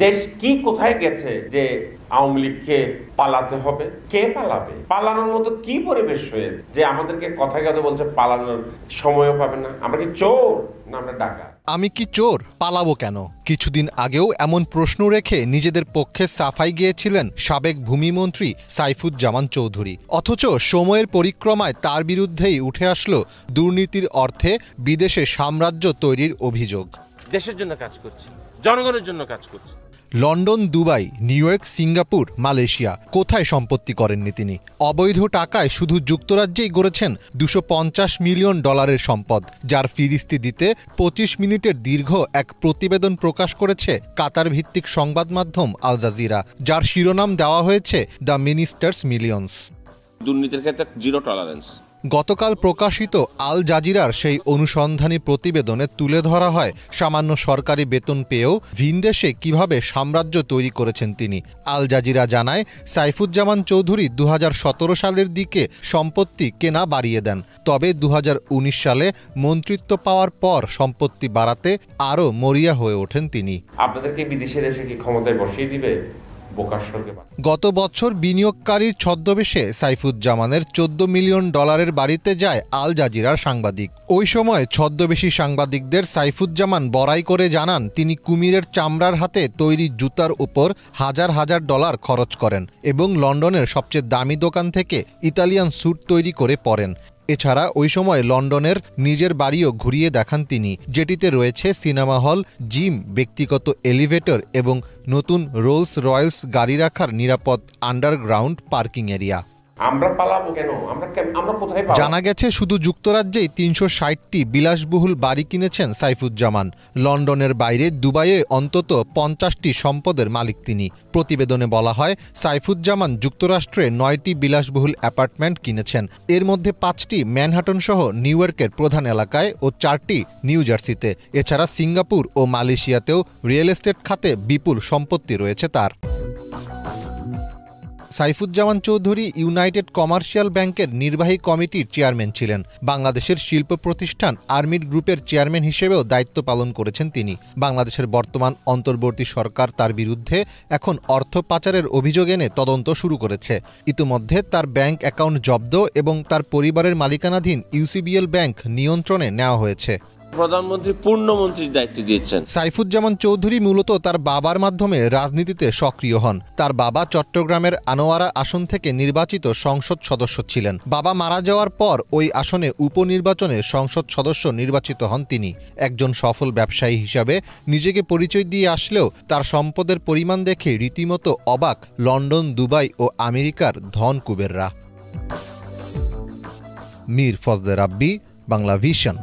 দেশ কি কোথায় গেছে যে আওয়ামী লীগকে পালাতে হবে? কে পালাবে? পালানোর মতো কি পরিবেশ হয়েছে যে আমাদেরকে কথায় কথা বলছে পালানোর সময়ও পাবে না? আমরা কি চোর না আমরা ডাকাত? আমি কি চোর? পালাবো কেন? কিছুদিন আগেও এমন প্রশ্ন রেখে নিজেদের পক্ষে সাফাই গিয়েছিলেন সাবেক ভূমিমন্ত্রী সাইফুজ্জামান চৌধুরী। অথচ সময়ের পরিক্রমায় তার বিরুদ্ধেই উঠে আসলো দুর্নীতির অর্থে বিদেশে সাম্রাজ্য তৈরির অভিযোগ। দেশের জন্য কাজ করছি, জনগণের জন্য কাজ করছি। London, Dubai, new York, Singapore, Malaysia, কোথায় সম্পত্তি করেননি তিনি? অবৈধ টাকায় শুধু যুক্তরাজ্যেই গড়েছেন $250 মিলিয়ন সম্পদ, যার ফিরিস্তি দিতে 25 মিনিটের দীর্ঘ এক প্রতিবেদন প্রকাশ করেছে কাতার ভিত্তিক সংবাদ মাধ্যম আল জাজিরা, যার শিরোনাম দেওয়া হয়েছে দ্য মিনিস্টার্স মিলিয়ন্স। দুর্নীতির ক্ষেত্রে জিরো টলারেন্স। গতকাল প্রকাশিত আল জাজিরার সেই অনুসন্ধানী প্রতিবেদনে তুলে ধরা হয় সামান্য সরকারি বেতন পেয়েও ভিনদেশে কিভাবে সাম্রাজ্য তৈরি করেছেন তিনি। আল জাজিরা জানায়, সাইফুজ্জামান চৌধুরী 2017 সালের দিকে সম্পত্তি কেনা বাড়িয়ে দেন, তবে 2019 সালে মন্ত্রিত্ব পাওয়ার পর সম্পত্তি বাড়াতে আরও মরিয়া হয়ে ওঠেন তিনি। আপনাদেরকে বিদেশের এসে কি ক্ষমতায় বসিয়ে দিবে? গত বছর বিনিয়োগকারীর ছদ্মবেশে সাইফুজ্জামানের $14 মিলিয়ন বাড়িতে যায় আল জাজিরার সাংবাদিক। ওই সময় ছদ্মবেশী সাংবাদিকদের সাইফুজ্জামান বড়াই করে জানান তিনি কুমিরের চামড়ার হাতে তৈরি জুতার উপর হাজার হাজার ডলার খরচ করেন এবং লন্ডনের সবচেয়ে দামি দোকান থেকে ইতালিয়ান স্যুট তৈরি করে পরেন। এছাড়া ওই সময় লন্ডনের নিজের বাড়িও ঘুরিয়ে দেখান তিনি, যেটিতে রয়েছে সিনেমা হল, জিম, ব্যক্তিগত এলিভেটর এবং নতুন রোলস রয়েলস গাড়ি রাখার নিরাপদ আন্ডারগ্রাউন্ড পার্কিং এরিয়া। আমরা পালাবো কেন? আমরা কোথায় পালাবো? জানা গেছে শুধু যুক্তরাজ্যেই 360টি বিলাসবহুল বাড়ি কিনেছেন সাইফুজ্জামান। লন্ডনের বাইরে দুবাইয়ে অন্তত 50টি সম্পদের মালিক তিনি। প্রতিবেদনে বলা হয়, সাইফুজ্জামান যুক্তরাষ্ট্রে 9টি বিলাসবহুল অ্যাপার্টমেন্ট কিনেছেন। এর মধ্যে 5টি ম্যানহাটন সহ নিউ ইয়র্কের প্রধান এলাকায় ও 4টি নিউ জার্সিতে। এছাড়া সিঙ্গাপুর ও মালয়েশিয়াতেও রিয়েল এস্টেট খাতে বিপুল সম্পত্তি রয়েছে তার। সাইফুজ্জামান চৌধুরী ইউনাইটেড কমার্শিয়াল ব্যাংকের নির্বাহী কমিটির চেয়ারম্যান ছিলেন। বাংলাদেশের শিল্প প্রতিষ্ঠান আর্মিড গ্রুপের চেয়ারম্যান হিসেবেও দায়িত্ব পালন করেছেন তিনি। বাংলাদেশের বর্তমান অন্তর্বর্তী সরকার তার বিরুদ্ধে এখন অর্থ পাচারের অভিযোগ এনে তদন্ত শুরু করেছে। ইতিমধ্যে তার ব্যাংক অ্যাকাউন্ট জব্দ এবং তার পরিবারের মালিকানাধীন ইউসিবিএল ব্যাংক নিয়ন্ত্রণে নেওয়া হয়েছে। প্রধানমন্ত্রী পূর্ণমন্ত্রীর দায়িত্ব দিয়েছেন। সাইফুজ্জামান চৌধুরী মূলত তার বাবার মাধ্যমে রাজনীতিতে সক্রিয় হন। তার বাবা চট্টগ্রামের আনোয়ারা আসন থেকে নির্বাচিত সংসদ সদস্য ছিলেন। বাবা মারা যাওয়ার পর ওই আসনে উপনির্বাচনে সংসদ সদস্য নির্বাচিত হন তিনি। একজন সফল ব্যবসায়ী হিসাবে নিজেকে পরিচয় দিয়ে আসলেও তার সম্পদের পরিমাণ দেখে রীতিমতো অবাক লন্ডন, দুবাই ও আমেরিকার ধন কুবেররা। মীর ফজলে রাব্বি, বাংলা ভিশন।